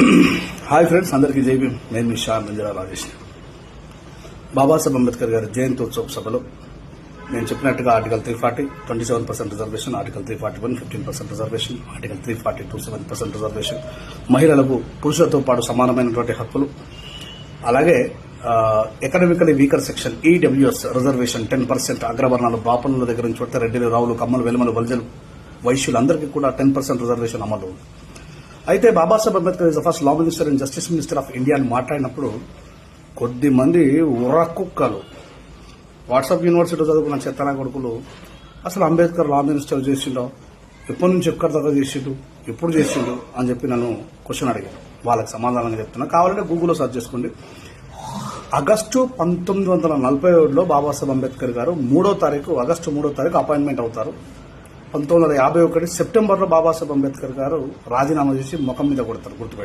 Hi friends, అందరికీ జై భీమ్. నేను మీ షా మంజరా రాజేష్. బాబాసాహెబ్ అంబేద్కర్ గారి జయంతోత్సవ సభలో నేను చెప్పినట్టుగా article 340 27% reservation, article 341 15% reservation, article 342 7% reservation, మహిళలకు పురుషులతో పాటు సమానమైనటువంటి హక్కులు, అలాగే economically weaker section EWS reservation 10%, అగ్రవర్ణాలు బాపనుల దగ్గర నుంచి పడితే రెడ్డిలు, రావులు, కమ్మలు, వెలుమలు, బల్జలు, వైశ్యులందరికీ కూడా 10% రిజర్వేషన్ అమలు ఉంది. అయితే Babasaheb Ambedkar is the first law minister and justice minister of India అని మాట్లాడినప్పుడు కొద్ది మంది ఉర్రకుక్కలు, వాట్సాప్ యూనివర్సిటీ చదువుకున్న చెత్తనా కొడుకులు అసలు అంబేద్కర్ లా మినిస్టర్ చేసిండో, ఎప్పటి నుంచి ఎక్కడి దాకా చేసిండు, ఎప్పుడు చేసిండు అని చెప్పి నన్ను క్వశ్చన్ అడిగాను. వాళ్ళకి సమాధానంగా చెప్తున్నా, కావాలంటే గూగుల్లో సెర్చ్ చేసుకోండి. ఆగస్టు 1947లో బాబాసాహెబ్ అంబేద్కర్ గారు ఆగస్టు 3వ తారీఖు అపాయింట్మెంట్ అవుతారు. 1951 సెప్టెంబర్లో బాబాసాహెబ్ అంబేద్కర్ గారు రాజీనామా చేసి ముఖం మీద కొడతారు, గుర్తుపెట్టుకోండి.